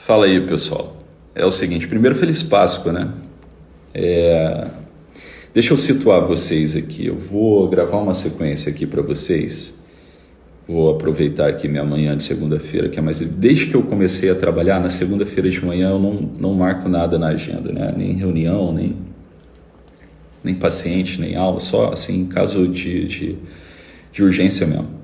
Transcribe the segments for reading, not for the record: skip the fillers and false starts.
Fala aí, pessoal. É o seguinte, primeiro, Feliz Páscoa, né? Deixa eu situar vocês aqui. Eu vou gravar uma sequência aqui para vocês. Vou aproveitar aqui minha manhã de segunda-feira, que é mais... Desde que eu comecei a trabalhar, na segunda-feira de manhã, eu não marco nada na agenda, né? Nem reunião, nem paciente, nem aula, só assim, em caso de urgência mesmo.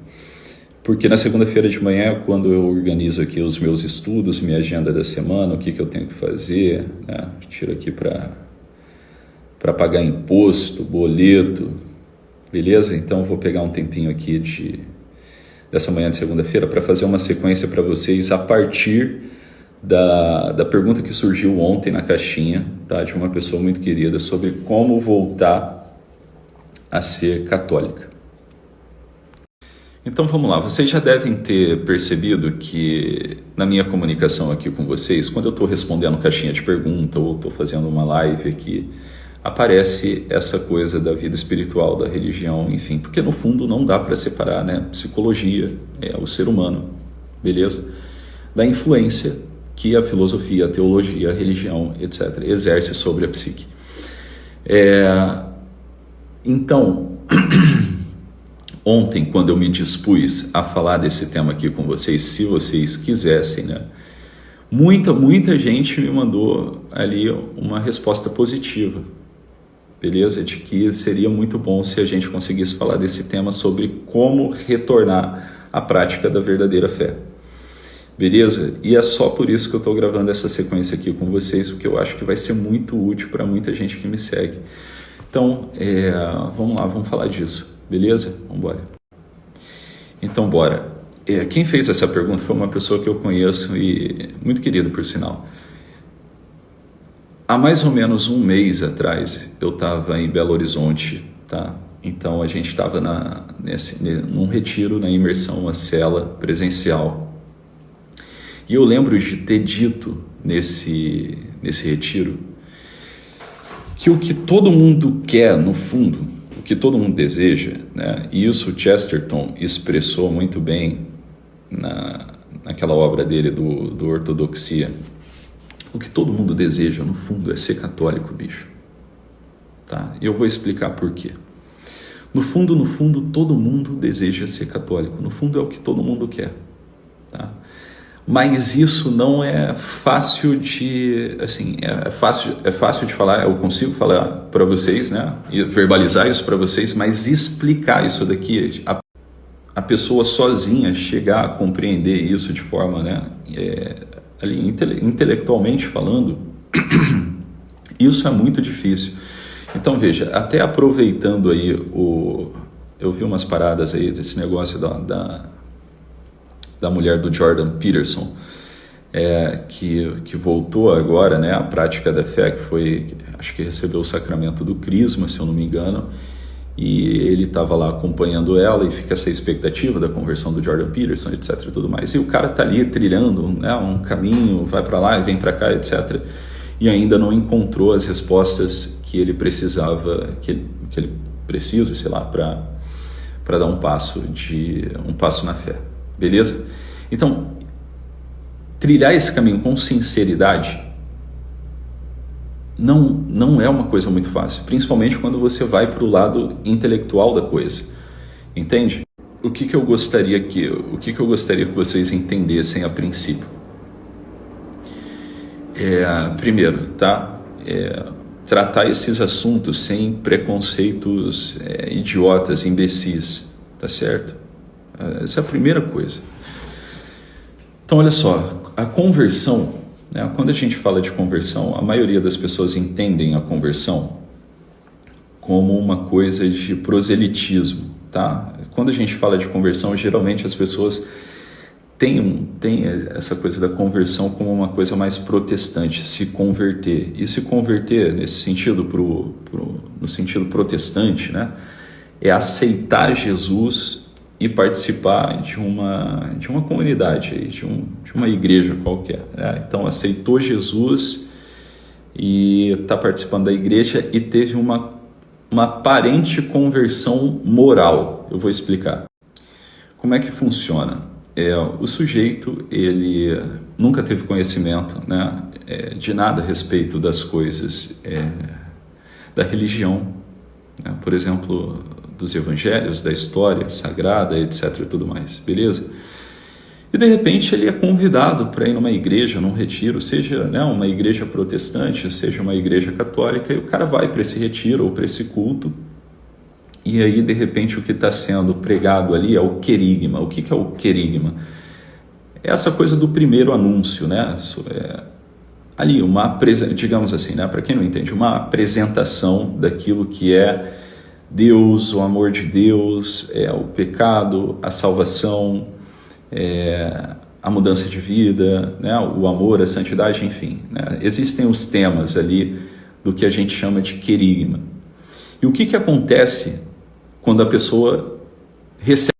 Porque na segunda-feira de manhã é quando eu organizo aqui os meus estudos, minha agenda da semana, o que eu tenho que fazer, né? Tiro aqui para pagar imposto, boleto, beleza? Então eu vou pegar um tempinho aqui dessa manhã de segunda-feira para fazer uma sequência para vocês a partir da pergunta que surgiu ontem na caixinha, tá? De uma pessoa muito querida sobre como voltar a ser católica. Então vamos lá, vocês já devem ter percebido que na minha comunicação aqui com vocês, quando eu estou respondendo caixinha de pergunta ou estou fazendo uma live aqui, aparece essa coisa da vida espiritual, da religião, enfim, porque no fundo não dá para separar, né? Psicologia é o ser humano, beleza? Da influência que a filosofia, a teologia, a religião, etc., exerce sobre a psique. Então... Ontem, quando eu me dispus a falar desse tema aqui com vocês, se vocês quisessem, né? Muita gente me mandou ali uma resposta positiva, beleza? De que seria muito bom se a gente conseguisse falar desse tema sobre como retornar à prática da verdadeira fé, beleza? E é só por isso que eu estou gravando essa sequência aqui com vocês, porque eu acho que vai ser muito útil para muita gente que me segue. Então, vamos lá, vamos falar disso. Beleza? Vamos embora. Então, bora. Quem fez essa pergunta foi uma pessoa que eu conheço e muito querida, por sinal. Há mais ou menos um mês atrás, eu estava em Belo Horizonte, tá? Então, a gente estava num retiro, na imersão, uma cela presencial. E eu lembro de ter dito nesse retiro que o que todo mundo quer, no fundo, o que todo mundo deseja, né? E isso o Chesterton expressou muito bem naquela obra dele do Ortodoxia. O que todo mundo deseja, no fundo, é ser católico, bicho. Tá? E eu vou explicar por quê. No fundo, todo mundo deseja ser católico. No fundo, é o que todo mundo quer. Tá? Mas isso não é fácil de, assim, é fácil de falar, eu consigo falar para vocês, né, e verbalizar isso para vocês, mas explicar isso daqui, a pessoa sozinha chegar a compreender isso de forma, né, ali, intelectualmente falando, isso é muito difícil. Então veja, até aproveitando aí eu vi umas paradas aí desse negócio da mulher do Jordan Peterson, que voltou agora, né, à prática da fé, que foi, acho que recebeu o sacramento do crisma, se eu não me engano, e ele estava lá acompanhando ela e fica essa expectativa da conversão do Jordan Peterson, etc. e tudo mais. E o cara está ali trilhando, né, um caminho, vai para lá e vem para cá, etc. E ainda não encontrou as respostas que ele precisava, que ele precisa, sei lá, para dar um passo na fé. Beleza? Então, trilhar esse caminho com sinceridade não é uma coisa muito fácil, principalmente quando você vai para o lado intelectual da coisa. Entende? O que eu gostaria que vocês entendessem a princípio? Primeiro, tá? Tratar esses assuntos sem preconceitos idiotas, imbecis, tá certo? Essa é a primeira coisa. Então, olha só, a conversão, né? Quando a gente fala de conversão, a maioria das pessoas entendem a conversão como uma coisa de proselitismo, tá? Quando a gente fala de conversão, geralmente as pessoas têm essa coisa da conversão como uma coisa mais protestante, se converter. E se converter, nesse sentido, no sentido protestante, né? É aceitar Jesus e participar de uma comunidade, de uma igreja qualquer, né? Então aceitou Jesus e está participando da igreja e teve uma aparente conversão moral. Eu vou explicar. Como é que funciona? o sujeito, ele nunca teve conhecimento, né, de nada a respeito das coisas da religião, né, por exemplo, dos evangelhos, da história sagrada, etc. e tudo mais, beleza? E de repente ele é convidado para ir numa igreja, num retiro, seja, né, uma igreja protestante, seja uma igreja católica, e o cara vai para esse retiro ou para esse culto, e aí de repente o que está sendo pregado ali é o querigma. O que é o querigma? É essa coisa do primeiro anúncio, né? Ali, digamos assim, né, para quem não entende, uma apresentação daquilo que é Deus, o amor de Deus, o pecado, a salvação, a mudança de vida, né, o amor, a santidade, enfim, né? Existem os temas ali do que a gente chama de querigma. E o que acontece quando a pessoa recebe?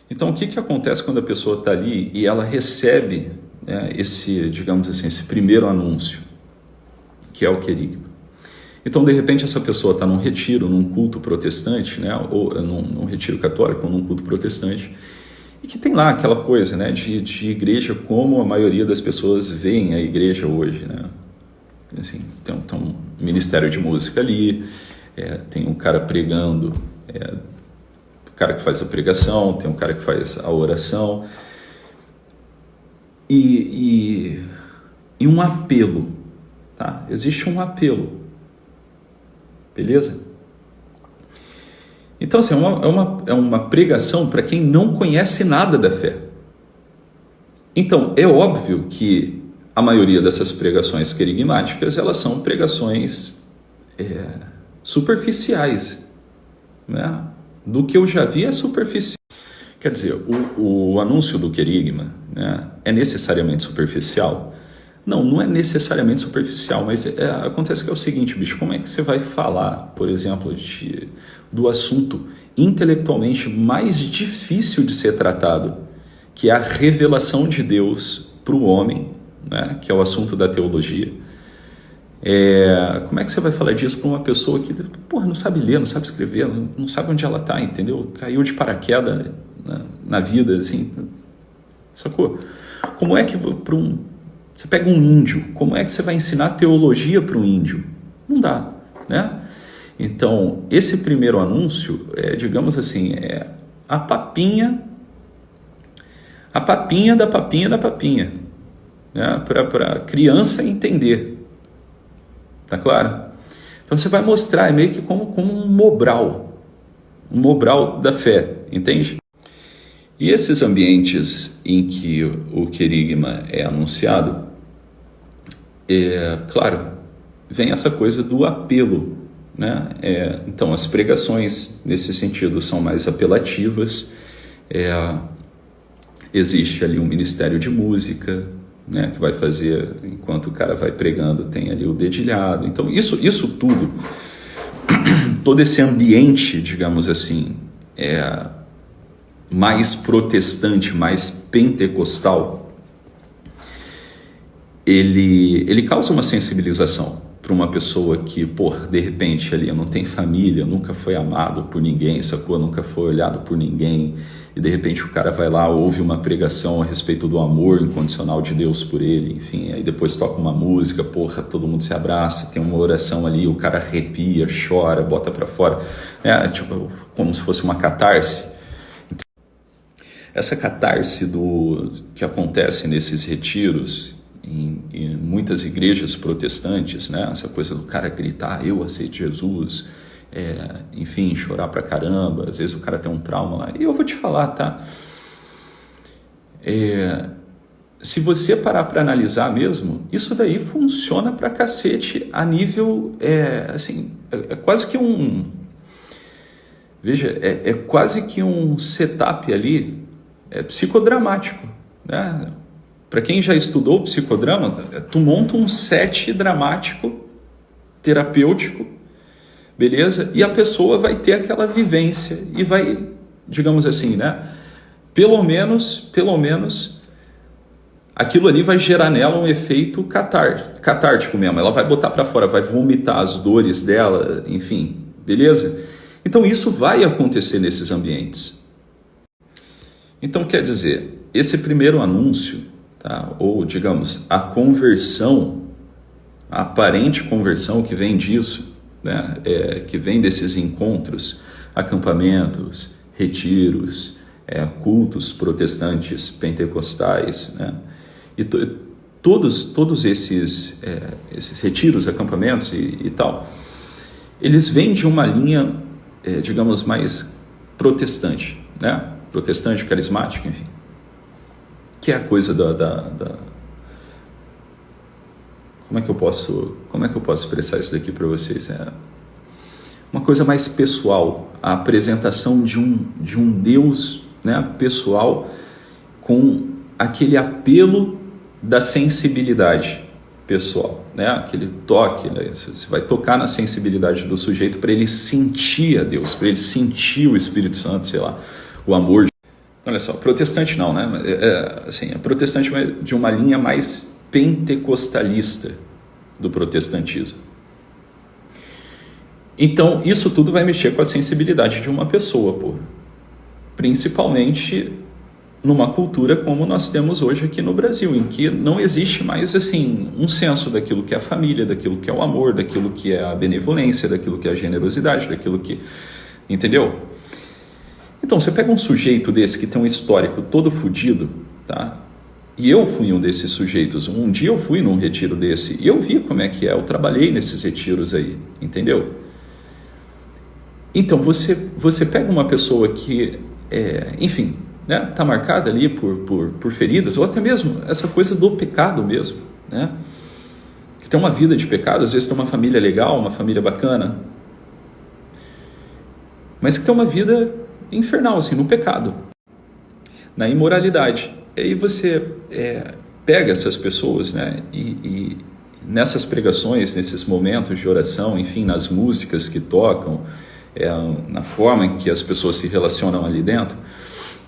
Então, o que acontece quando a pessoa está ali e ela recebe, né, digamos assim, esse primeiro anúncio, que é o querigma? Então, de repente, essa pessoa está num retiro, num culto protestante, né, ou num retiro católico, ou num culto protestante, e que tem lá aquela coisa, né, de igreja como a maioria das pessoas veem a igreja hoje, né? Assim, tem um ministério de música ali, tem um cara pregando, o cara que faz a pregação, tem um cara que faz a oração, e um apelo, tá? Existe um apelo, beleza? Então, assim, é uma pregação para quem não conhece nada da fé. Então, é óbvio que a maioria dessas pregações querigmáticas, elas são pregações superficiais, né? Do que eu já vi é superficial. Quer dizer, o anúncio do querigma, né, é necessariamente superficial? Não é necessariamente superficial, mas acontece que é o seguinte, bicho, como é que você vai falar, por exemplo, do assunto intelectualmente mais difícil de ser tratado, que é a revelação de Deus para o homem, né, que é o assunto da teologia? Como é que você vai falar disso para uma pessoa que, porra, não sabe ler, não sabe escrever, não sabe onde ela está, entendeu? Caiu de paraquedas na vida, assim, sacou? Como é que você pega um índio, como é que você vai ensinar teologia para um índio? Não dá, né? Então, esse primeiro anúncio digamos assim, a papinha da papinha da papinha, né? Para a criança entender. Tá claro? Então você vai mostrar, é meio que como um Mobral da fé, entende? E esses ambientes em que o querigma é anunciado, claro, vem essa coisa do apelo, né? Então as pregações nesse sentido são mais apelativas, existe ali um ministério de música, né, que vai fazer, enquanto o cara vai pregando, tem ali o dedilhado. Então isso tudo, todo esse ambiente, digamos assim, mais protestante, mais pentecostal, ele causa uma sensibilização para uma pessoa que, de repente ali não tem família, nunca foi amado por ninguém, sacou? Nunca foi olhado por ninguém, e de repente o cara vai lá, ouve uma pregação a respeito do amor incondicional de Deus por ele, enfim, aí depois toca uma música, todo mundo se abraça, tem uma oração ali, o cara arrepia, chora, bota pra fora, tipo, como se fosse uma catarse. Essa catarse que acontece nesses retiros, em muitas igrejas protestantes, né? Essa coisa do cara gritar, eu aceito Jesus, enfim, chorar pra caramba, às vezes o cara tem um trauma lá, e eu vou te falar, tá? Se você parar para analisar mesmo, isso daí funciona pra cacete a nível, assim, quase que veja, quase que um setup ali psicodramático, né? Para quem já estudou psicodrama, tu monta um set dramático, terapêutico, beleza? E a pessoa vai ter aquela vivência e vai, digamos assim, né? Pelo menos, aquilo ali vai gerar nela um efeito catártico mesmo. Ela vai botar para fora, vai vomitar as dores dela, enfim, beleza? Então isso vai acontecer nesses ambientes. Então, quer dizer, esse primeiro anúncio, tá? Ou, digamos, a conversão, a aparente conversão que vem disso, né? Que vem desses encontros, acampamentos, retiros, cultos protestantes, pentecostais, né? E todos esses retiros, acampamentos e tal, eles vêm de uma linha, digamos, mais protestante, né? Protestante, carismática, enfim, que é a coisa como é que eu posso expressar isso daqui para vocês? Uma coisa mais pessoal, a apresentação de um Deus, né, pessoal, com aquele apelo da sensibilidade pessoal, né, aquele toque, né, você vai tocar na sensibilidade do sujeito para ele sentir a Deus, para ele sentir o Espírito Santo, sei lá, o amor. Olha só, protestante não, né? Assim, é protestante de uma linha mais pentecostalista do protestantismo. Então, isso tudo vai mexer com a sensibilidade de uma pessoa, pô. Principalmente numa cultura como nós temos hoje aqui no Brasil, em que não existe mais, assim, um senso daquilo que é a família, daquilo que é o amor, daquilo que é a benevolência, daquilo que é a generosidade, daquilo que... Entendeu? Então, você pega um sujeito desse que tem um histórico todo fodido, tá? E eu fui um desses sujeitos. Um dia eu fui num retiro desse e eu vi como é que é. Eu trabalhei nesses retiros aí, entendeu? Então, você pega uma pessoa que, enfim, né, tá marcada ali por feridas, ou até mesmo essa coisa do pecado mesmo, né? Que tem uma vida de pecado, às vezes tem uma família legal, uma família bacana, mas que tem uma vida infernal, assim, no pecado, na imoralidade. E aí você pega essas pessoas, né, e nessas pregações, nesses momentos de oração, enfim, nas músicas que tocam, na forma em que as pessoas se relacionam ali dentro,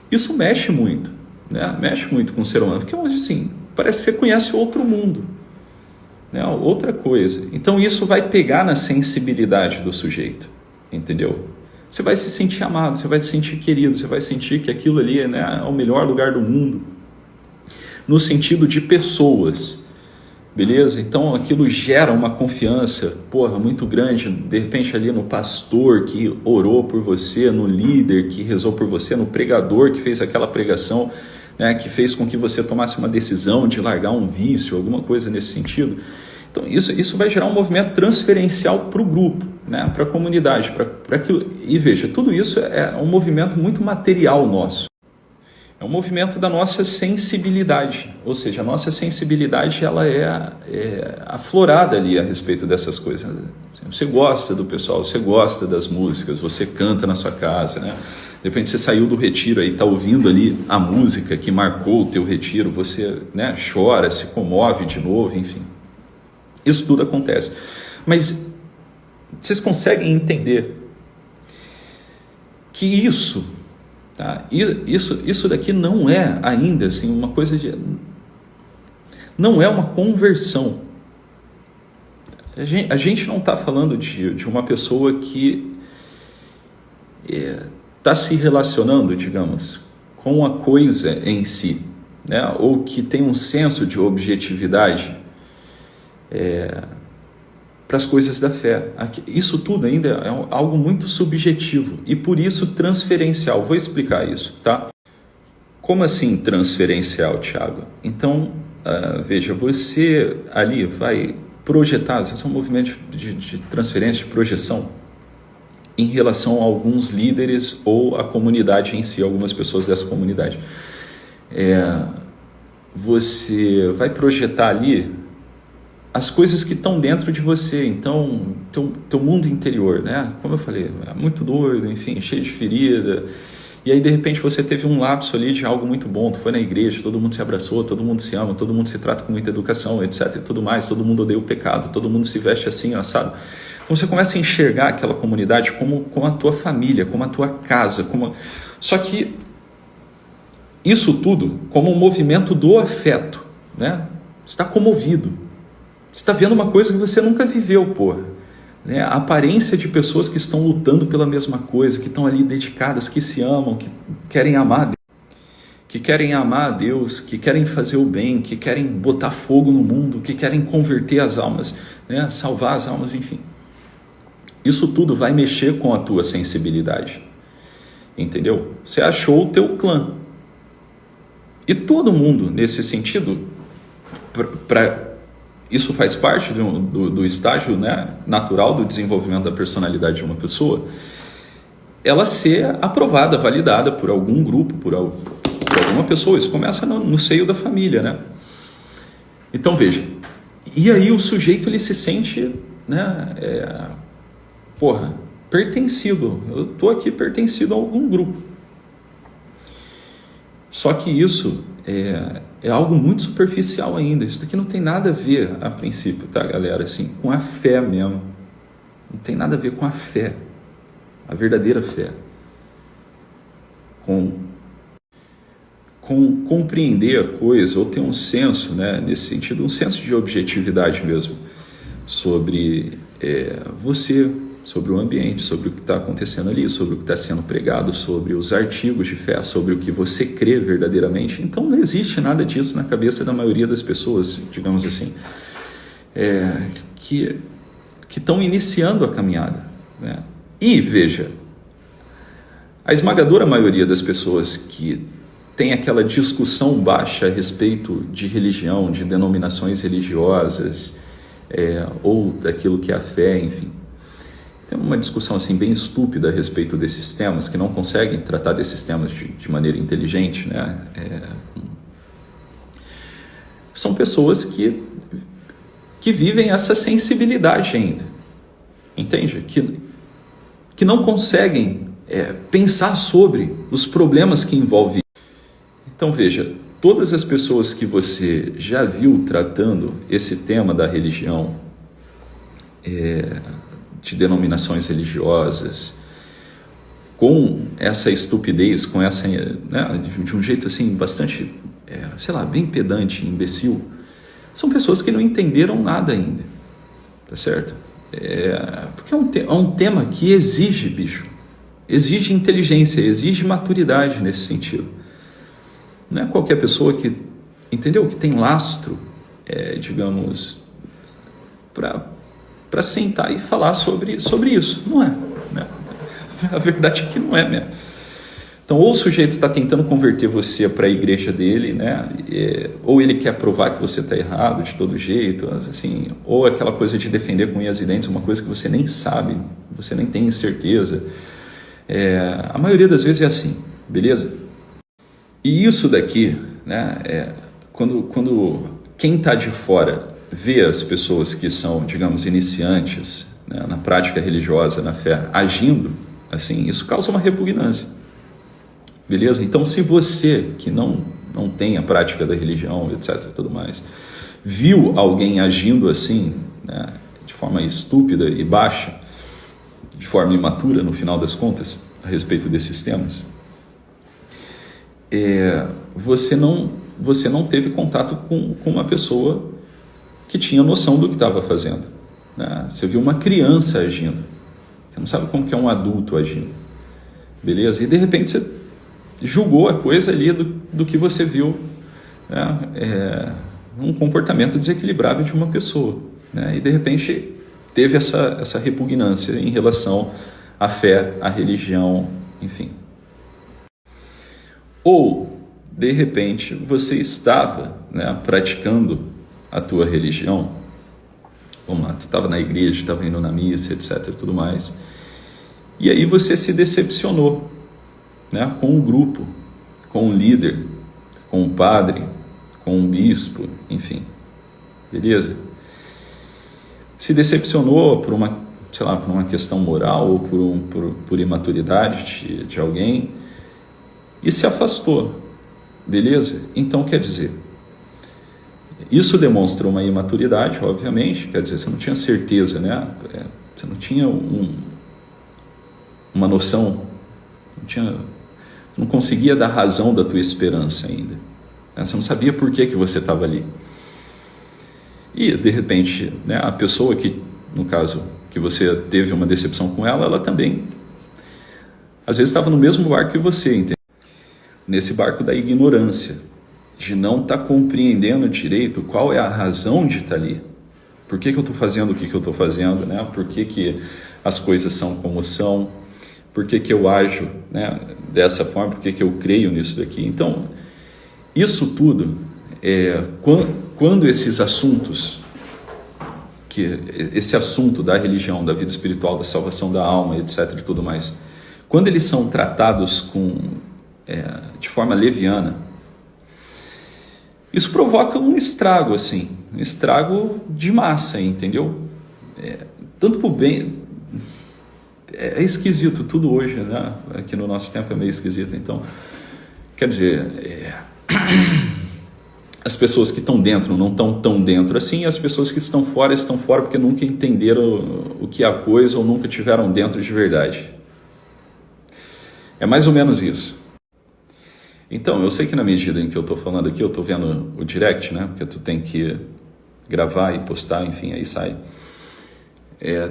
isso mexe muito, né? Mexe muito com o ser humano, porque assim, parece que você conhece outro mundo, né? Outra coisa. Então isso vai pegar na sensibilidade do sujeito, entendeu? Você vai se sentir amado, você vai se sentir querido, você vai sentir que aquilo ali, né, é o melhor lugar do mundo, no sentido de pessoas, beleza? Então aquilo gera uma confiança, porra, muito grande, de repente ali no pastor que orou por você, no líder que rezou por você, no pregador que fez aquela pregação, né, que fez com que você tomasse uma decisão de largar um vício, alguma coisa nesse sentido. Então isso vai gerar um movimento transferencial para o grupo, né, para a comunidade, para aquilo. E veja, tudo isso é um movimento muito material nosso. É um movimento da nossa sensibilidade, ou seja, a nossa sensibilidade ela é aflorada ali a respeito dessas coisas. Você gosta do pessoal, você gosta das músicas, você canta na sua casa, né? De repente você saiu do retiro aí, está ouvindo ali a música que marcou o teu retiro, você, né, chora, se comove de novo, enfim. Isso tudo acontece. Mas vocês conseguem entender que isso... Tá? Isso daqui não é ainda assim uma coisa de... Não é uma conversão. A gente não está falando de uma pessoa que está se relacionando, digamos, com a coisa em si, né? Ou que tem um senso de objetividade para as coisas da fé. Isso tudo ainda é algo muito subjetivo e por isso transferencial. Vou explicar isso, tá? Como assim transferencial, Thiago? Então, veja, você ali vai projetar, isso é um movimento de transferência, de projeção em relação a alguns líderes ou a comunidade em si, algumas pessoas dessa comunidade. Você vai projetar ali as coisas que estão dentro de você, então, teu mundo interior, né? Como eu falei, é muito doido, enfim, cheio de ferida, e aí de repente você teve um lapso ali de algo muito bom, tu foi na igreja, todo mundo se abraçou, todo mundo se ama, todo mundo se trata com muita educação, etc, e tudo mais, todo mundo odeia o pecado, todo mundo se veste assim, assado. Então você começa a enxergar aquela comunidade como a tua família, como a tua casa, só que isso tudo como um movimento do afeto, né? Você está comovido. Você está vendo uma coisa que você nunca viveu, porra. Né? A aparência de pessoas que estão lutando pela mesma coisa, que estão ali dedicadas, que se amam, que querem amar. que querem amar a Deus, que querem fazer o bem, que querem botar fogo no mundo, que querem converter as almas, né? Salvar as almas, enfim. Isso tudo vai mexer com a tua sensibilidade, entendeu? Você achou o teu clã. E todo mundo, nesse sentido, isso faz parte do estágio, né, natural do desenvolvimento da personalidade de uma pessoa, ela ser aprovada, validada por algum grupo, por alguma pessoa. Isso começa no seio da família, né? Então veja, e aí o sujeito ele se sente, né, pertencido. Eu estou aqui pertencido a algum grupo. Só que isso é algo muito superficial ainda. Isso daqui não tem nada a ver, a princípio, tá, galera? Assim, com a fé mesmo. Não tem nada a ver com a fé. A verdadeira fé. Com compreender a coisa, ou ter um senso, né, nesse sentido, um senso de objetividade mesmo, sobre você, sobre o ambiente, sobre o que está acontecendo ali, sobre o que está sendo pregado, sobre os artigos de fé, sobre o que você crê verdadeiramente. Então não existe nada disso na cabeça da maioria das pessoas, digamos assim, que estão iniciando a caminhada, né? E veja, a esmagadora maioria das pessoas que tem aquela discussão baixa a respeito de religião, de denominações religiosas, ou daquilo que é a fé, enfim. Tem uma discussão assim bem estúpida a respeito desses temas, que não conseguem tratar desses temas de maneira inteligente, né? São pessoas que vivem essa sensibilidade ainda, entende? Que não conseguem pensar sobre os problemas que envolvem. Então veja, todas as pessoas que você já viu tratando esse tema da religião, de denominações religiosas, com essa estupidez, com essa, né, de um jeito assim bastante, bem pedante, imbecil, são pessoas que não entenderam nada ainda, tá certo? Porque é um tema que exige, exige inteligência, exige maturidade nesse sentido. Não é qualquer pessoa que, entendeu? Que tem lastro, digamos, para sentar e falar sobre isso. Não é, né? A verdade é que não é mesmo. Então, ou o sujeito está tentando converter você para a igreja dele, né? Ou ele quer provar que você está errado de todo jeito, assim, ou aquela coisa de defender com unhas e dentes, uma coisa que você nem sabe, você nem tem certeza. A maioria das vezes é assim, beleza? E isso daqui, né, quando quem está de fora vê as pessoas que são, digamos, iniciantes, né, na prática religiosa, na fé, agindo assim, isso causa uma repugnância, beleza? Então, se você que não tem a prática da religião, etc, tudo mais, viu alguém agindo assim, né, de forma estúpida e baixa, de forma imatura, no final das contas, a respeito desses temas, você não teve contato com uma pessoa que tinha noção do que estava fazendo, né? Você viu uma criança agindo, você não sabe como que é um adulto agindo, beleza? E de repente você julgou a coisa ali do que você viu, né? Um comportamento desequilibrado de uma pessoa, né? E de repente teve essa repugnância em relação à fé, à religião, enfim. Ou, de repente, você estava, né, praticando a tua religião, vamos lá, tu estava na igreja, estava indo na missa, etc, tudo mais, e aí você se decepcionou, né, com um grupo, com um líder, com um padre, com um bispo, enfim, beleza? Se decepcionou por uma questão moral ou por imaturidade de alguém, e se afastou, beleza? Então, quer dizer, isso demonstra uma imaturidade, obviamente, quer dizer, você não tinha certeza, né? Você não tinha uma noção, não conseguia dar razão da tua esperança ainda, né? Você não sabia por que você estava ali. E, de repente, né, a pessoa que, no caso, que você teve uma decepção com ela também, às vezes, estava no mesmo barco que você, entendeu? nesse barco da ignorância, de não estar compreendendo direito qual é a razão de estar ali. Por que eu estou fazendo o que eu estou fazendo, né? Por que as coisas são como são? Por que eu ajo, né, dessa forma? Por que eu creio nisso daqui? Então, isso tudo, quando esses assuntos, esse assunto da religião, da vida espiritual, da salvação da alma, etc. e tudo mais, quando eles são tratados de forma leviana, isso provoca um estrago, assim, um estrago de massa, entendeu? Tanto para o bem... É esquisito tudo hoje, né? Aqui no nosso tempo é meio esquisito. Então, quer dizer, as pessoas que estão dentro não estão tão dentro assim, e as pessoas que estão fora porque nunca entenderam o que é a coisa ou nunca tiveram dentro de verdade. É mais ou menos isso. Então, eu sei que na medida em que eu estou falando aqui, eu estou vendo o direct, né? Porque tu tem que gravar e postar, enfim, aí sai.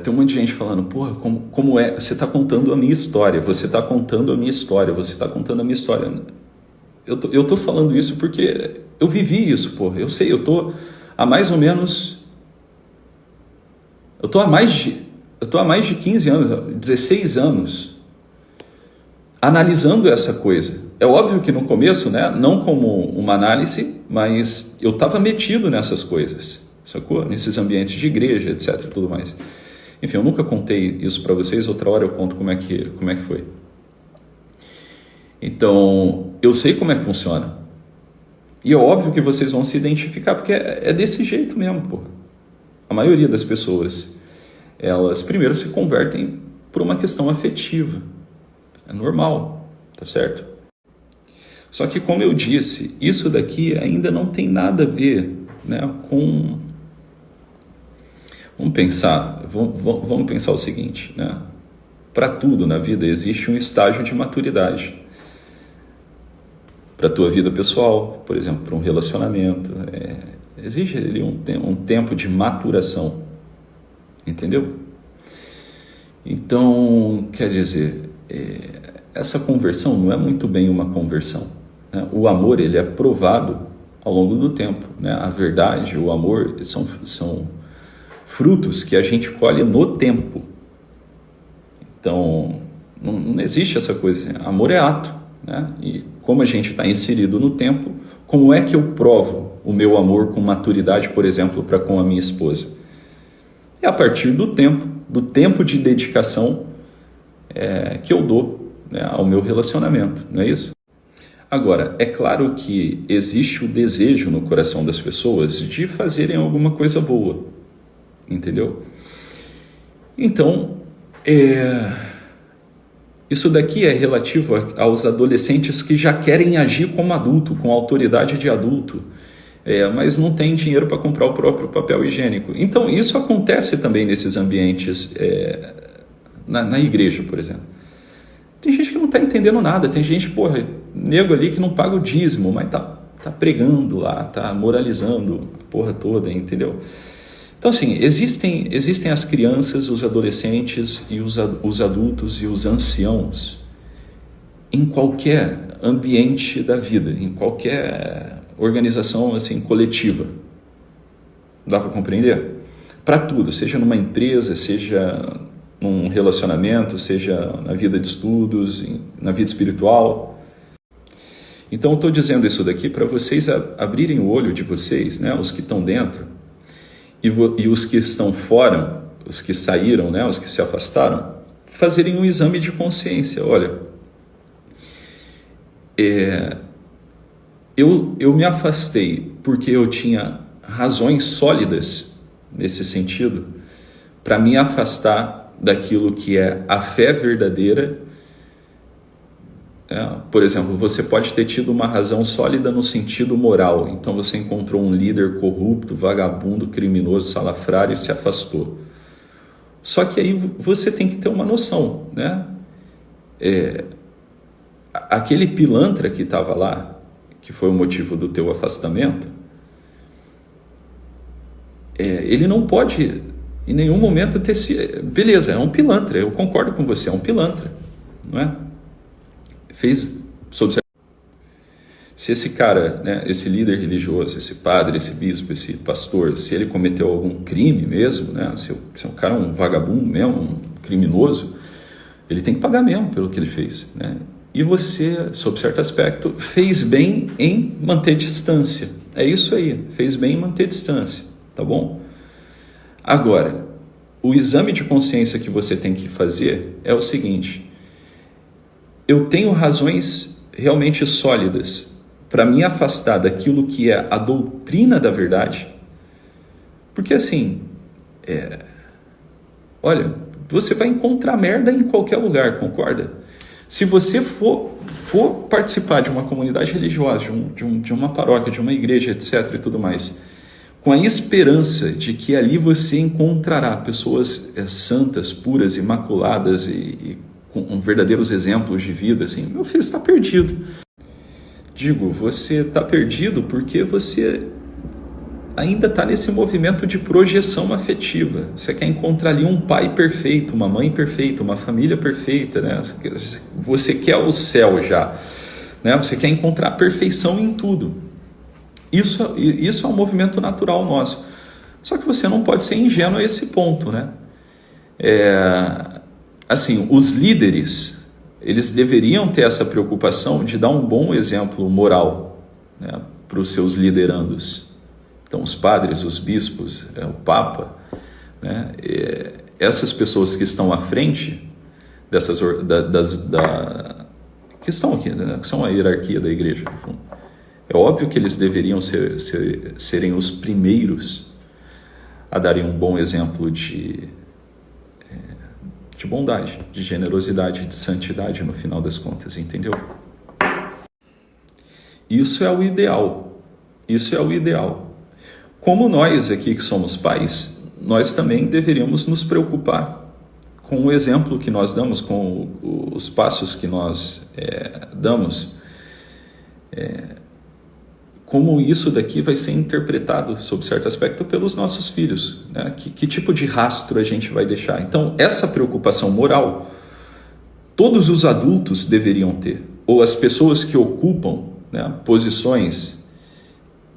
Tem um monte de gente falando, porra, como é? Você está contando a minha história, você está contando a minha história, você está contando a minha história. Eu tô falando isso porque eu vivi isso, porra. Eu sei, eu tô há mais ou menos... Eu tô há mais de 15 anos, 16 anos, analisando essa coisa. É óbvio que no começo, né, não como uma análise, mas eu estava metido nessas coisas, sacou? Nesses ambientes de igreja, etc. Tudo mais. Enfim, eu nunca contei isso para vocês, outra hora eu conto como é que foi. Então, eu sei como é que funciona. E é óbvio que vocês vão se identificar, porque é desse jeito mesmo, porra. A maioria das pessoas, elas primeiro se convertem por uma questão afetiva. É normal, tá certo? Só que, como eu disse, isso daqui ainda não tem nada a ver, né, com... Vamos pensar o seguinte, né? Para tudo na vida existe um estágio de maturidade. Para a tua vida pessoal, por exemplo, para um relacionamento, existe ali um tempo de maturação, entendeu? Então, quer dizer, essa conversão não é muito bem uma conversão, né? O amor, ele é provado ao longo do tempo, né? A verdade, o amor são frutos que a gente colhe no tempo. Então, não existe essa coisa. Amor é ato, né? E como a gente está inserido no tempo, como é que eu provo o meu amor com maturidade, por exemplo, para com a minha esposa? É a partir do tempo de dedicação que eu dou, né, ao meu relacionamento, não é isso? Agora, é claro que existe o desejo no coração das pessoas de fazerem alguma coisa boa, entendeu? Então, isso daqui é relativo aos adolescentes que já querem agir como adulto, com autoridade de adulto, mas não tem dinheiro para comprar o próprio papel higiênico. Então, isso acontece também nesses ambientes, na igreja, por exemplo. Tem gente que não está entendendo nada, tem gente, porra, nego ali que não paga o dízimo, mas tá pregando lá, tá moralizando a porra toda, entendeu? Então, assim, existem as crianças, os adolescentes e os adultos e os anciãos em qualquer ambiente da vida, em qualquer organização assim, coletiva. Dá para compreender? Para tudo, seja numa empresa, seja num relacionamento, seja na vida de estudos, na vida espiritual. Então, eu estou dizendo isso daqui para vocês abrirem o olho de vocês, né, os que estão dentro, e os que estão fora, os que saíram, né, os que se afastaram, fazerem um exame de consciência. Olha, eu me afastei porque eu tinha razões sólidas nesse sentido para me afastar daquilo que é a fé verdadeira. Por exemplo, você pode ter tido uma razão sólida no sentido moral, então você encontrou um líder corrupto, vagabundo, criminoso, salafrário e se afastou. Só que aí você tem que ter uma noção, né? Aquele pilantra que estava lá, que foi o motivo do teu afastamento, ele não pode em nenhum momento ter sido... Beleza, é um pilantra, eu concordo com você, é um pilantra, não é? Fez, Se esse cara, né, esse líder religioso, esse padre, esse bispo, esse pastor, se ele cometeu algum crime mesmo, né, se o cara é um vagabundo mesmo, um criminoso, ele tem que pagar mesmo pelo que ele fez, né? E você, sob certo aspecto, fez bem em manter distância. É isso aí, fez bem em manter distância, tá bom? Agora, o exame de consciência que você tem que fazer é o seguinte: eu tenho razões realmente sólidas para me afastar daquilo que é a doutrina da verdade? Porque assim, olha, você vai encontrar merda em qualquer lugar, concorda? Se você for participar de uma comunidade religiosa, de uma paróquia, de uma igreja, etc. e tudo mais, com a esperança de que ali você encontrará pessoas santas, puras, imaculadas e com verdadeiros exemplos de vida, assim, meu filho, está perdido. Digo, você está perdido porque você ainda está nesse movimento de projeção afetiva. Você quer encontrar ali um pai perfeito, uma mãe perfeita, uma família perfeita, né? Você quer o céu já, né? Você quer encontrar a perfeição em tudo. Isso é um movimento natural nosso. Só que você não pode ser ingênuo a esse ponto, né? Assim, os líderes, eles deveriam ter essa preocupação de dar um bom exemplo moral, né, para os seus liderandos. Então, os padres, os bispos, o Papa, né, essas pessoas que estão à frente dessas que estão aqui, né, que são a hierarquia da igreja, no fundo. É óbvio que eles deveriam serem os primeiros a darem um bom exemplo de bondade, de generosidade, de santidade no final das contas, entendeu? Isso é o ideal. Isso é o ideal. Como nós aqui que somos pais, nós também deveríamos nos preocupar com o exemplo que nós damos, com os passos que nós damos, como isso daqui vai ser interpretado, sob certo aspecto, pelos nossos filhos, né? Que tipo de rastro a gente vai deixar? Então, essa preocupação moral, todos os adultos deveriam ter, ou as pessoas que ocupam, né, posições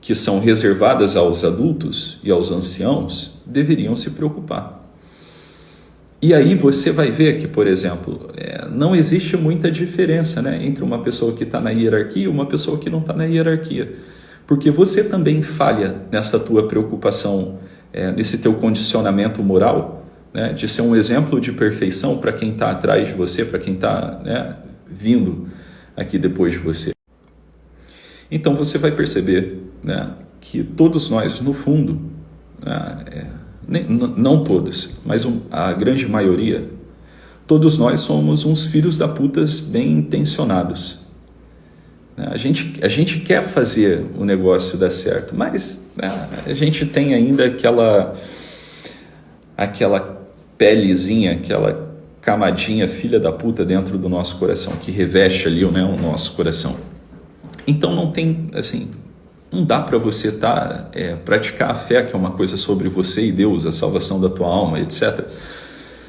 que são reservadas aos adultos e aos anciãos, deveriam se preocupar. E aí você vai ver que, por exemplo, não existe muita diferença, né, entre uma pessoa que está na hierarquia e uma pessoa que não está na hierarquia. Porque você também falha nessa tua preocupação, nesse teu condicionamento moral, né, de ser um exemplo de perfeição para quem está atrás de você, para quem está, né, vindo aqui depois de você. Então você vai perceber, né, que todos nós, no fundo, né, não todos, mas a grande maioria, todos nós somos uns filhos da putas bem intencionados. A gente quer fazer o negócio dar certo, mas, né, a gente tem ainda aquela pelezinha, aquela camadinha filha da puta dentro do nosso coração, que reveste ali, né, o nosso coração. Então não tem, assim, não dá para você praticar a fé, que é uma coisa sobre você e Deus, a salvação da tua alma, etc.,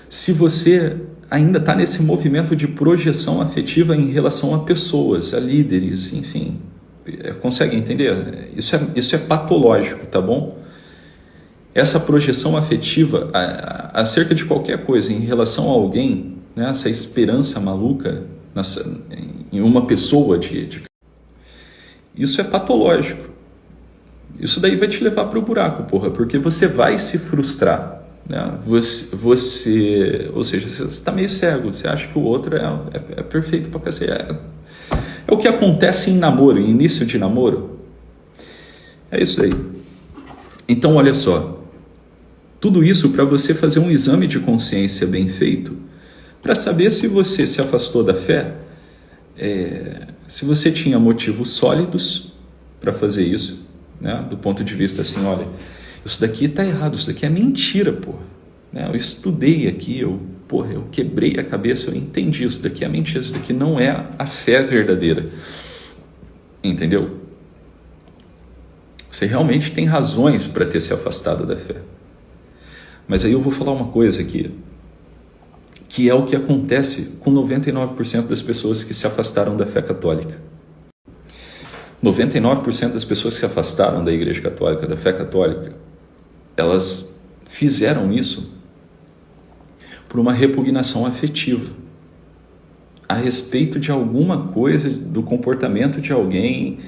se você ainda está nesse movimento de projeção afetiva em relação a pessoas, a líderes, enfim. Consegue entender? Isso é patológico, tá bom? Essa projeção afetiva acerca de qualquer coisa em relação a alguém, né, essa esperança maluca em uma pessoa, isso é patológico. Isso daí vai te levar para o buraco, porra, porque você vai se frustrar. Né? Ou seja, você está meio cego, você acha que o outro é perfeito para cacete. É o que acontece em namoro, em início de namoro. É isso aí. Então, olha só, tudo isso para você fazer um exame de consciência bem feito, para saber se você se afastou da fé, se você tinha motivos sólidos para fazer isso, né? Do ponto de vista assim, olha, isso daqui está errado, isso daqui é mentira, porra. Né? Eu estudei aqui, eu quebrei a cabeça, eu entendi, isso daqui é mentira, isso daqui não é a fé verdadeira. Entendeu? Você realmente tem razões para ter se afastado da fé. Mas aí eu vou falar uma coisa aqui, que é o que acontece com 99% das pessoas que se afastaram da fé católica. 99% das pessoas que se afastaram da Igreja Católica, da fé católica, elas fizeram isso por uma repugnação afetiva a respeito de alguma coisa, do comportamento de alguém,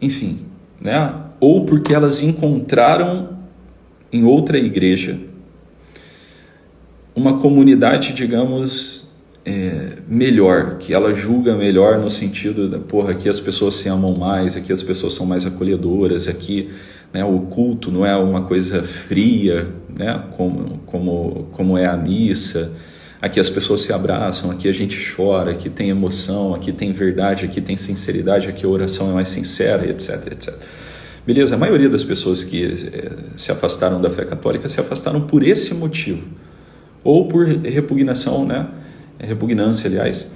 enfim, né? Ou porque elas encontraram em outra igreja uma comunidade, digamos, melhor, que ela julga melhor no sentido da, porra, aqui as pessoas se amam mais, aqui as pessoas são mais acolhedoras, aqui, né, o culto não é uma coisa fria, né, como é a missa, aqui as pessoas se abraçam, aqui a gente chora, aqui tem emoção, aqui tem verdade, aqui tem sinceridade, aqui a oração é mais sincera, etc, etc. Beleza? A maioria das pessoas que se afastaram da fé católica se afastaram por esse motivo, ou por repugnação, né? Repugnância, aliás,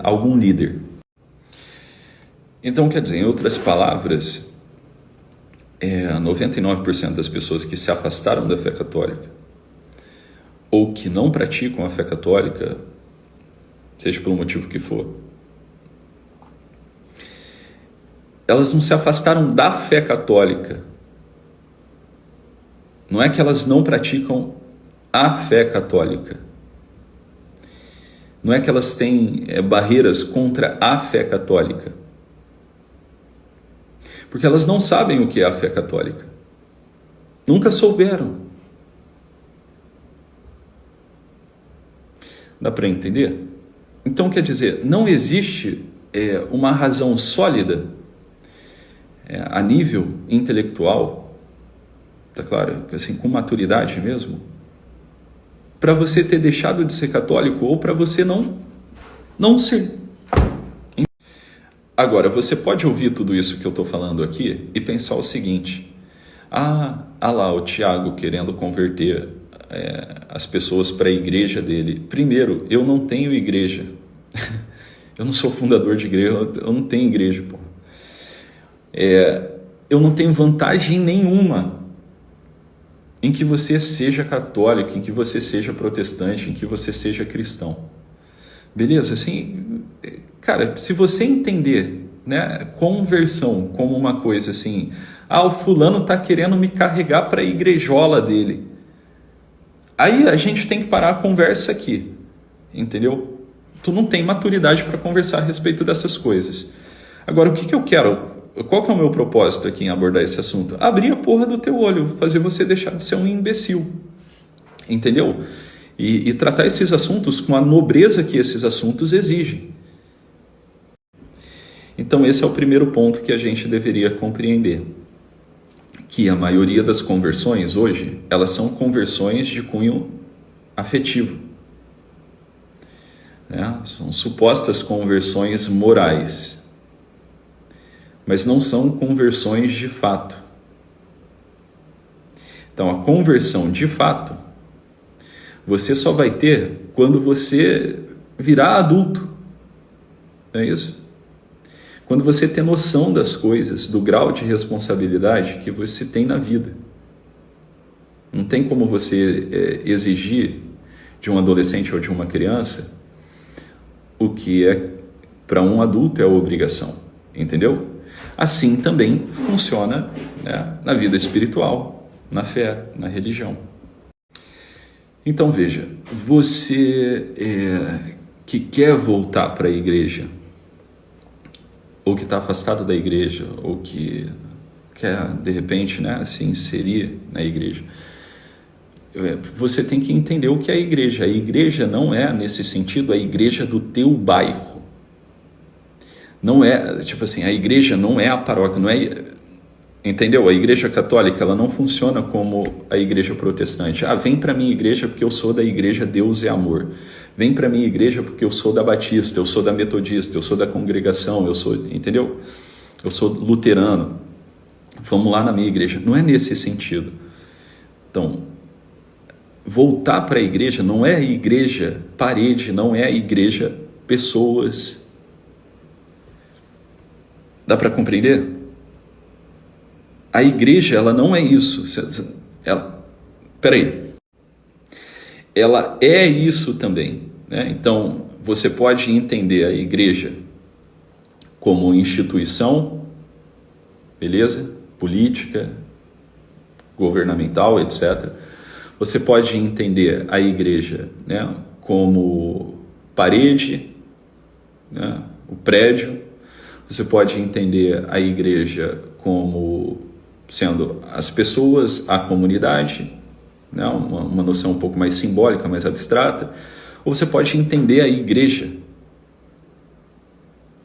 a algum líder. Então, quer dizer, em outras palavras, 99% das pessoas que se afastaram da fé católica, ou que não praticam a fé católica, seja pelo motivo que for, elas não se afastaram da fé católica. Não é que elas não praticam a fé católica. Não é que elas têm barreiras contra a fé católica. Porque elas não sabem o que é a fé católica. Nunca souberam. Dá para entender? Então, quer dizer, não existe uma razão sólida a nível intelectual, tá claro, assim, com maturidade mesmo, para você ter deixado de ser católico ou para você não ser. Agora, você pode ouvir tudo isso que eu estou falando aqui e pensar o seguinte: lá o Tiago querendo converter as pessoas para a igreja dele. Primeiro, eu não tenho igreja. Eu não sou fundador de igreja, eu não tenho igreja, pô. Eu não tenho vantagem nenhuma em que você seja católico, em que você seja protestante, em que você seja cristão. Beleza? Assim, cara, se você entender, né, conversão como uma coisa assim, o fulano está querendo me carregar para a igrejola dele. Aí a gente tem que parar a conversa aqui, entendeu? Tu não tem maturidade para conversar a respeito dessas coisas. Agora, o que eu quero? Qual que é o meu propósito aqui em abordar esse assunto? Abrir a porra do teu olho, fazer você deixar de ser um imbecil, entendeu? E tratar esses assuntos com a nobreza que esses assuntos exigem. Então esse é o primeiro ponto que a gente deveria compreender, que a maioria das conversões hoje, elas são conversões de cunho afetivo, né? São supostas conversões morais, mas não são conversões de fato. Então, a conversão de fato, você só vai ter quando você virar adulto, não é isso? Quando você ter noção das coisas, do grau de responsabilidade que você tem na vida. Não tem como você exigir de um adolescente ou de uma criança o que para um adulto é obrigação, entendeu? Assim também funciona, né, na vida espiritual, na fé, na religião. Então veja, você que quer voltar para a igreja, ou que está afastado da igreja, ou que quer de repente, né, se inserir na igreja, você tem que entender o que é a igreja. A igreja não é, nesse sentido, a igreja do teu bairro. Não é, tipo assim, a igreja não é a paróquia, não é, entendeu? A igreja católica, ela não funciona como a igreja protestante. Vem para minha igreja porque eu sou da igreja Deus é Amor. Vem para minha igreja porque eu sou da Batista, eu sou da Metodista, eu sou da Congregação, eu sou, entendeu? Eu sou luterano. Vamos lá na minha igreja. Não é nesse sentido. Então, voltar para a igreja não é a igreja parede, não é a igreja pessoas. Dá para compreender? A igreja, ela não é isso. Peraí. Ela é isso também, né? Então, você pode entender a igreja como instituição, beleza? Política, governamental, etc. Você pode entender a igreja, né, como parede, né, o prédio. Você pode entender a igreja como sendo as pessoas, a comunidade, né, uma noção um pouco mais simbólica, mais abstrata. Ou você pode entender a igreja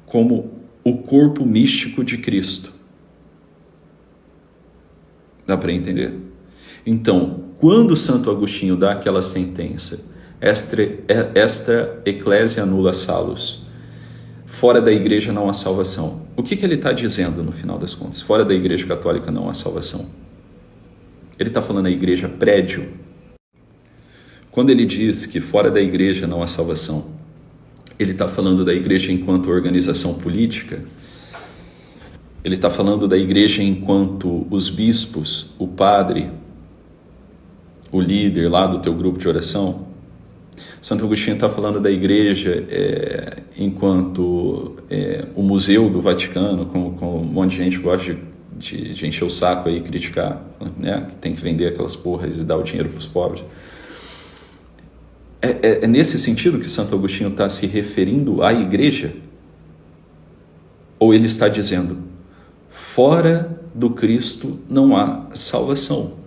como o corpo místico de Cristo. Dá para entender? Então, quando Santo Agostinho dá aquela sentença, esta ecclesia nulla salus, fora da igreja não há salvação, o que ele está dizendo no final das contas? Fora da igreja católica não há salvação. Ele está falando da igreja prédio. Quando ele diz que fora da igreja não há salvação, ele está falando da igreja enquanto organização política? Ele está falando da igreja enquanto os bispos, o padre, o líder lá do teu grupo de oração? Santo Agostinho está falando da igreja enquanto o museu do Vaticano, como um monte de gente gosta de encher o saco aí e criticar, né? Que tem que vender aquelas porras e dar o dinheiro para os pobres. É nesse sentido que Santo Agostinho está se referindo à igreja? Ou ele está dizendo, fora do Cristo não há salvação?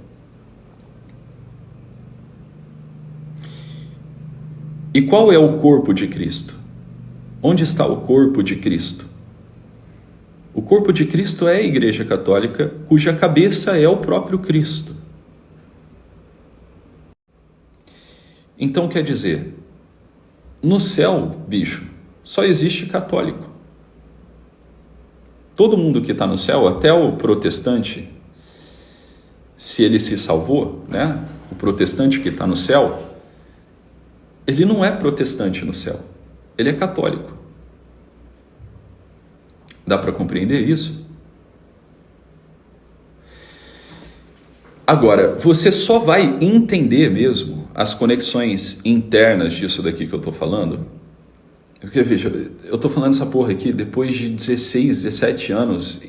E qual é o corpo de Cristo? Onde está o corpo de Cristo? O corpo de Cristo é a Igreja Católica, cuja cabeça é o próprio Cristo. Então quer dizer, no céu, bicho, só existe católico. Todo mundo que está no céu, até o protestante, se ele se salvou, né? O protestante que está no céu, ele não é protestante no céu, ele é católico. Dá para compreender isso? Agora, você só vai entender mesmo as conexões internas disso daqui que eu estou falando. Porque, veja, eu estou falando essa porra aqui depois de 16, 17 anos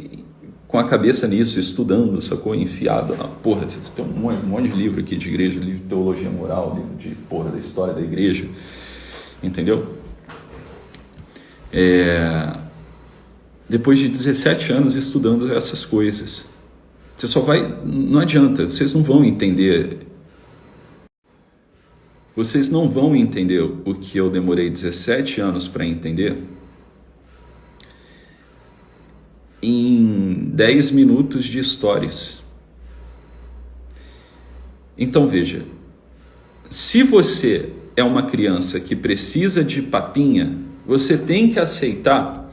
com a cabeça nisso, estudando, sacou? Enfiado na porra. Tem um monte de livro aqui de igreja, livro de teologia moral, livro de porra da história da igreja. Entendeu? Depois de 17 anos estudando essas coisas. Você só vai... Não adianta, vocês não vão entender... Vocês não vão entender o que eu demorei 17 anos para entender em 10 minutos de stories. Então veja, se você é uma criança que precisa de papinha, você tem que aceitar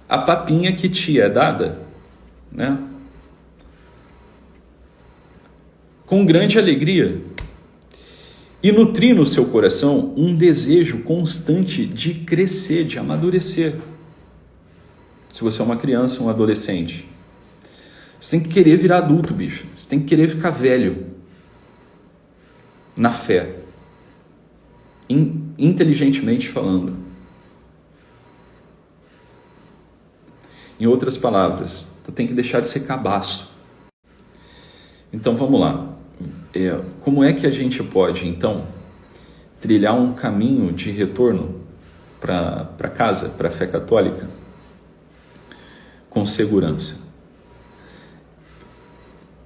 a papinha que te é dada, né? Com grande alegria. E nutrir no seu coração um desejo constante de crescer, de amadurecer. Se você é uma criança, um adolescente, você tem que querer virar adulto, bicho. Você tem que querer ficar velho. Na fé. Inteligentemente falando. Em outras palavras, você tem que deixar de ser cabaço. Então vamos lá. Como é que a gente pode, então, trilhar um caminho de retorno para casa, para a fé católica? Com segurança.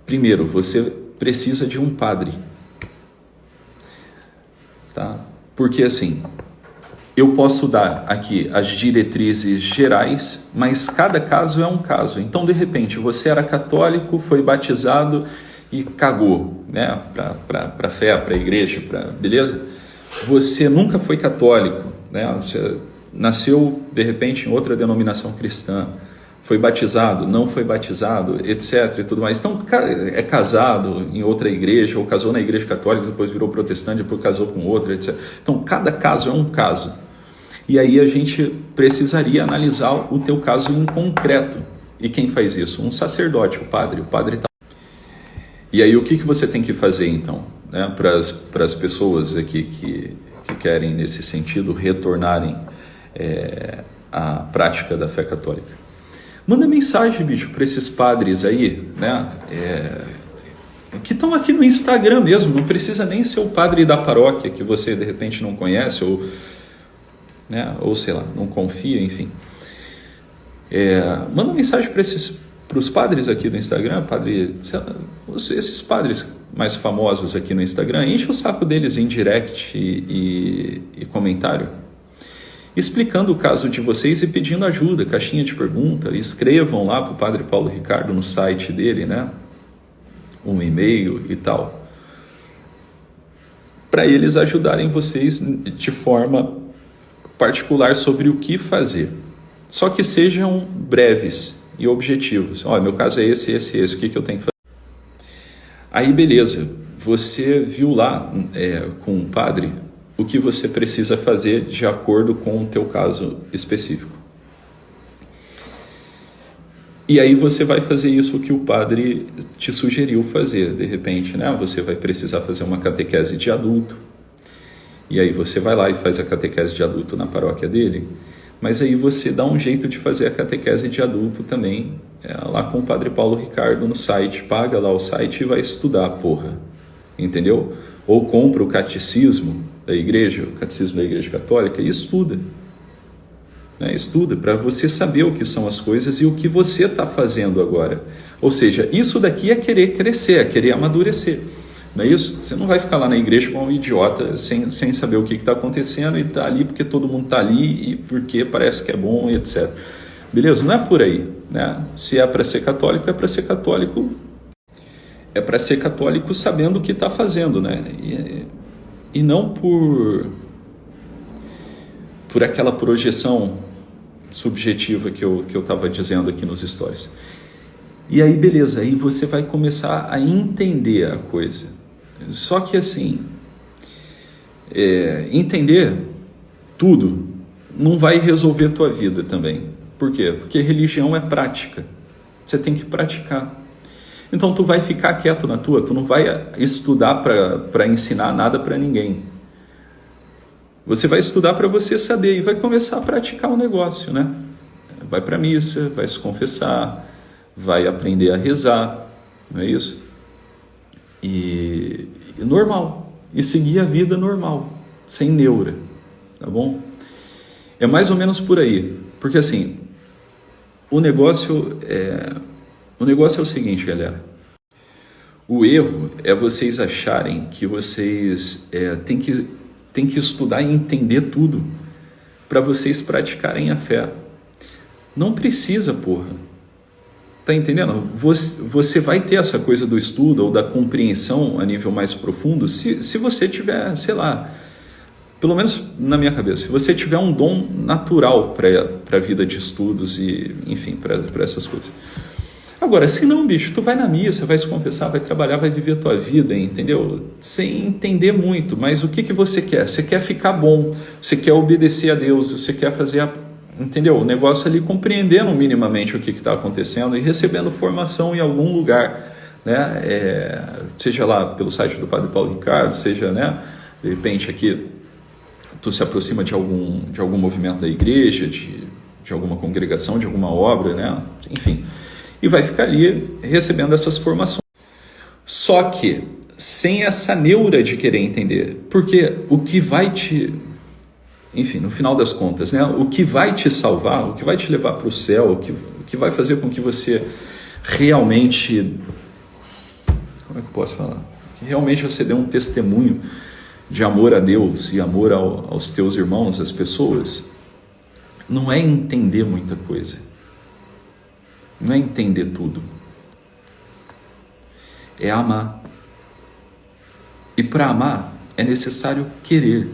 Primeiro, você precisa de um padre. Tá? Porque assim, eu posso dar aqui as diretrizes gerais, mas cada caso é um caso. Então, de repente, você era católico, foi batizado e cagou, né? Para a fé, para a igreja, beleza? Você nunca foi católico, né? Você nasceu, de repente, em outra denominação cristã. Foi batizado, não foi batizado, etc. e tudo mais. Então, é casado em outra igreja, ou casou na igreja católica, depois virou protestante, depois casou com outra, etc. Então, cada caso é um caso. E aí a gente precisaria analisar o teu caso em concreto. E quem faz isso? Um sacerdote, o padre. O padre está... E aí o que você tem que fazer, então? Né? Para as pessoas aqui que querem, nesse sentido, retornarem a prática da fé católica. Manda mensagem, bicho, para esses padres aí, né? Que estão aqui no Instagram mesmo, não precisa nem ser o padre da paróquia que você de repente não conhece ou, né, ou sei lá, não confia, enfim. Manda mensagem para os padres aqui do Instagram, esses padres mais famosos aqui no Instagram, enche o saco deles em direct e comentário, explicando o caso de vocês e pedindo ajuda, caixinha de pergunta, escrevam lá para o Padre Paulo Ricardo no site dele, né? Um e-mail e tal, para eles ajudarem vocês de forma particular sobre o que fazer. Só que sejam breves e objetivos. Olha, meu caso é esse, o que eu tenho que fazer? Aí, beleza, você viu lá com o padre o que você precisa fazer de acordo com o teu caso específico. E aí você vai fazer isso que o padre te sugeriu fazer, de repente, né? Você vai precisar fazer uma catequese de adulto. E aí você vai lá e faz a catequese de adulto na paróquia dele. Mas aí você dá um jeito de fazer a catequese de adulto também, lá com o Padre Paulo Ricardo no site. Paga lá o site e vai estudar, porra. Entendeu? Ou compra o catecismo da igreja, o catecismo da Igreja Católica, e estuda. Estuda para você saber o que são as coisas e o que você está fazendo agora. Ou seja, isso daqui é querer crescer, é querer amadurecer. Não é isso? Você não vai ficar lá na igreja como um idiota sem saber o que está acontecendo e está ali porque todo mundo está ali e porque parece que é bom e etc. Beleza? Não é por aí, né? Se é para ser católico, é para ser católico. É para ser católico sabendo o que está fazendo, né? E não por aquela projeção subjetiva que eu estava dizendo aqui nos stories. E aí, beleza, aí você vai começar a entender a coisa. Só que assim, entender tudo não vai resolver a tua vida também. Por quê? Porque religião é prática. Você tem que praticar. Então tu vai ficar quieto na tua, tu não vai estudar para ensinar nada para ninguém. Você vai estudar para você saber e vai começar a praticar o negócio, né? Vai para a missa, vai se confessar, vai aprender a rezar, não é isso? E normal, e seguir a vida normal, sem neura, tá bom? É mais ou menos por aí, porque assim, o negócio é o seguinte, galera. O erro é vocês acharem que vocês têm que estudar e entender tudo para vocês praticarem a fé. Não precisa, porra. Tá entendendo? Você vai ter essa coisa do estudo ou da compreensão a nível mais profundo se você tiver, sei lá, pelo menos na minha cabeça, se você tiver um dom natural para a vida de estudos e, enfim, para essas coisas. Agora, se não, bicho, tu vai na missa, vai se confessar, vai trabalhar, vai viver a tua vida, entendeu? Sem entender muito, mas o que você quer? Você quer ficar bom, você quer obedecer a Deus, você quer fazer, entendeu? O negócio ali compreendendo minimamente o que está acontecendo e recebendo formação em algum lugar, né? Seja lá pelo site do Padre Paulo Ricardo, seja, né, de repente aqui tu se aproxima de algum movimento da igreja, de alguma congregação, de alguma obra, né? Enfim, e vai ficar ali recebendo essas formações. Só que sem essa neura de querer entender, porque o que vai te... Enfim, no final das contas, né? O que vai te salvar, o que vai te levar para o céu, o que vai fazer com que você realmente... Como é que eu posso falar? Que realmente você dê um testemunho de amor a Deus e amor aos teus irmãos, às pessoas, não é entender muita coisa. Não é entender tudo. É amar. E para amar é necessário querer.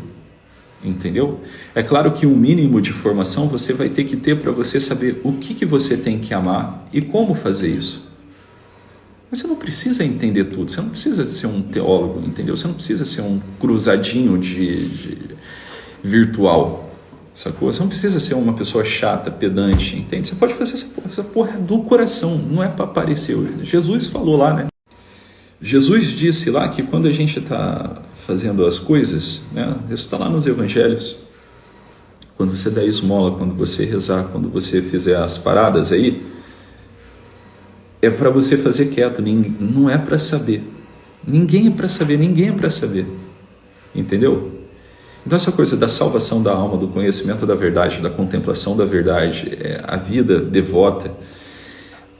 Entendeu? É claro que um mínimo de formação você vai ter que ter para você saber o que você tem que amar e como fazer isso. Mas você não precisa entender tudo. Você não precisa ser um teólogo, entendeu? Você não precisa ser um cruzadinho de virtual. Sacou? Você não precisa ser uma pessoa chata, pedante, entende? Você pode fazer essa porra do coração, não é para aparecer. Jesus falou lá, né? Jesus disse lá que quando a gente está fazendo as coisas, né? Isso está lá nos evangelhos, quando você der esmola, quando você rezar, quando você fizer as paradas aí, é para você fazer quieto, não é para saber. Ninguém é para saber, ninguém é para saber. Entendeu? Então essa coisa da salvação da alma, do conhecimento da verdade, da contemplação da verdade, a vida devota,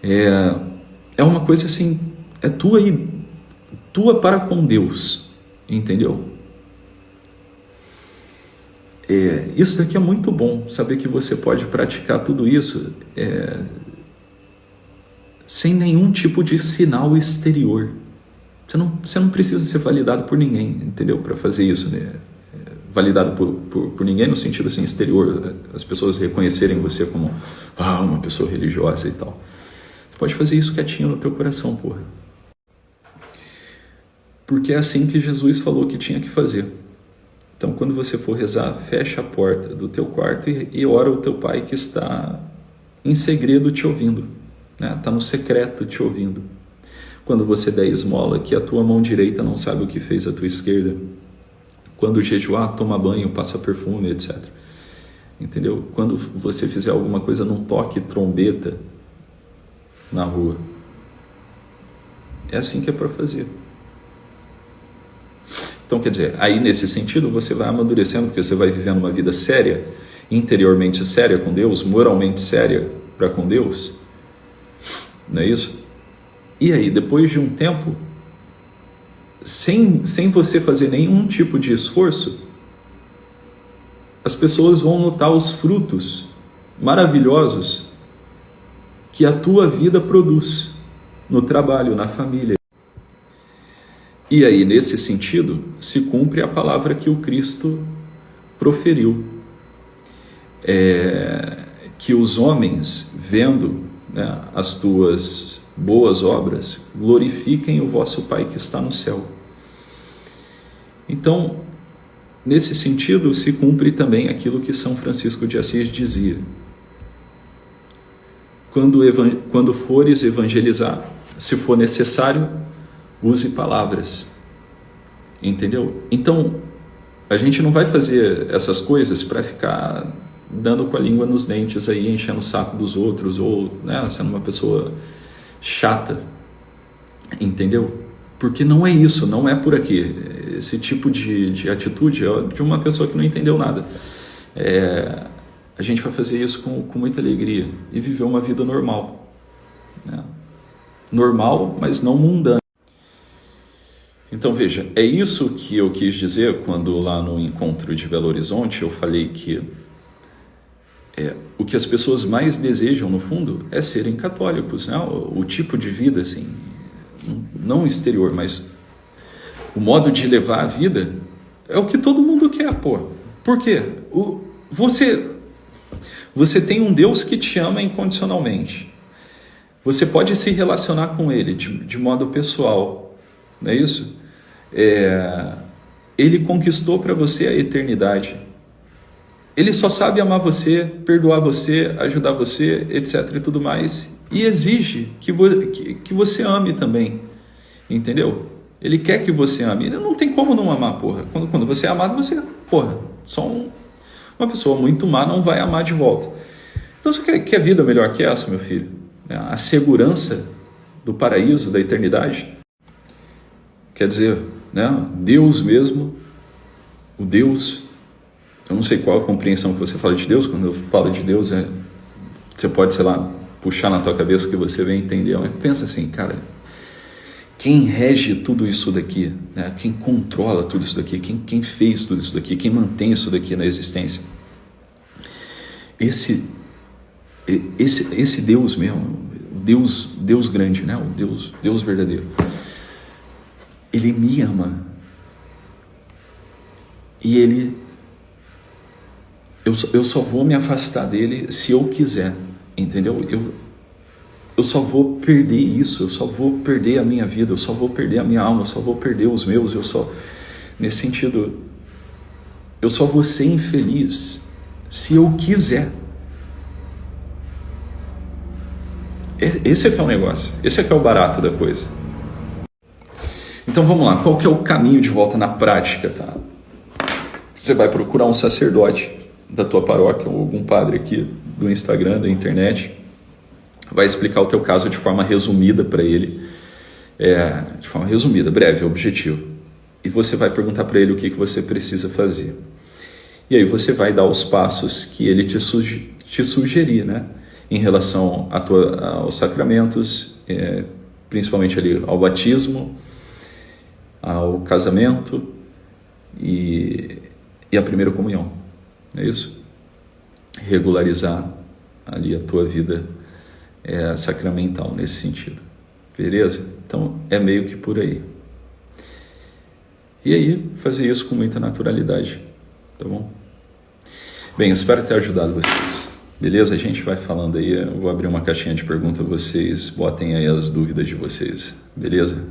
é uma coisa assim, é tua para com Deus, entendeu? Isso daqui é muito bom, saber que você pode praticar tudo isso sem nenhum tipo de sinal exterior. Você não precisa ser validado por ninguém, entendeu? Para fazer isso, né? Validado por ninguém no sentido assim, exterior, as pessoas reconhecerem você como uma pessoa religiosa e tal. Você pode fazer isso quietinho no teu coração, porra. Porque é assim que Jesus falou que tinha que fazer. Então, quando você for rezar, fecha a porta do teu quarto e ora o teu Pai que está em segredo te ouvindo, né? Está no secreto te ouvindo. Quando você der esmola, que a tua mão direita não sabe o que fez a tua esquerda. Quando jejuar, toma banho, passa perfume, etc. Entendeu? Quando você fizer alguma coisa, não toque trombeta na rua. É assim que é para fazer. Então, quer dizer, aí nesse sentido você vai amadurecendo, porque você vai vivendo uma vida séria, interiormente séria com Deus, moralmente séria para com Deus. Não é isso? E aí, depois de um tempo, sem você fazer nenhum tipo de esforço, as pessoas vão notar os frutos maravilhosos que a tua vida produz no trabalho, na família. E aí, nesse sentido, se cumpre a palavra que o Cristo proferiu. Que os homens, vendo, né, as tuas boas obras, glorifiquem o vosso Pai que está no céu. Então, nesse sentido, se cumpre também aquilo que São Francisco de Assis dizia. Quando fores evangelizar, se for necessário, use palavras. Entendeu? Então, a gente não vai fazer essas coisas para ficar dando com a língua nos dentes aí, enchendo o saco dos outros, ou, né, sendo uma pessoa chata. Entendeu? Porque não é isso, não é por aqui. Esse tipo de atitude é de uma pessoa que não entendeu nada. A gente vai fazer isso com muita alegria e viver uma vida normal, né? Normal, mas não mundana. Então veja, é isso que eu quis dizer quando lá no encontro de Belo Horizonte eu falei que o que as pessoas mais desejam no fundo é serem católicos, né? O tipo de vida assim, não exterior, mas o modo de levar a vida é o que todo mundo quer, pô. Por quê? Você tem um Deus que te ama incondicionalmente. Você pode se relacionar com Ele de modo pessoal, não é isso? Ele conquistou para você a eternidade. Ele só sabe amar você, perdoar você, ajudar você, etc. e tudo mais. E exige que você ame também. Entendeu? Ele quer que você ame. Ele não tem como não amar, porra. Quando você é amado, você... Porra, só uma pessoa muito má não vai amar de volta. Então você quer vida melhor que essa, meu filho? A segurança do paraíso, da eternidade. Quer dizer, né? Deus mesmo, o Deus... Eu não sei qual a compreensão que você fala de Deus. Quando eu falo de Deus, você pode, sei lá, puxar na tua cabeça que você vai entender. Mas pensa assim, cara, quem rege tudo isso daqui, né? Quem controla tudo isso daqui, quem fez tudo isso daqui, quem mantém isso daqui na existência? Esse Deus mesmo, Deus grande, né? O Deus verdadeiro, Ele me ama. E eu só vou me afastar dele se eu quiser, entendeu? Eu só vou perder isso, eu só vou perder a minha vida, eu só vou perder a minha alma, eu só vou perder os meus, nesse sentido, eu só vou ser infeliz se eu quiser. Esse é que é o negócio, esse é que é o barato da coisa. Então vamos lá, qual que é o caminho de volta na prática, tá? Você vai procurar um sacerdote, da tua paróquia ou algum padre aqui do Instagram, da internet, vai explicar o teu caso de forma resumida para ele, de forma resumida, breve, objetivo. E você vai perguntar para ele o que você precisa fazer. E aí você vai dar os passos que ele te sugerir, né? Em relação aos sacramentos, principalmente ali ao batismo, ao casamento e a primeira comunhão. É isso? Regularizar ali a tua vida sacramental nesse sentido. Beleza? Então é meio que por aí. E aí, fazer isso com muita naturalidade. Tá bom? Bem, espero ter ajudado vocês. Beleza? A gente vai falando aí. Eu vou abrir uma caixinha de perguntas. Vocês botem aí as dúvidas de vocês. Beleza?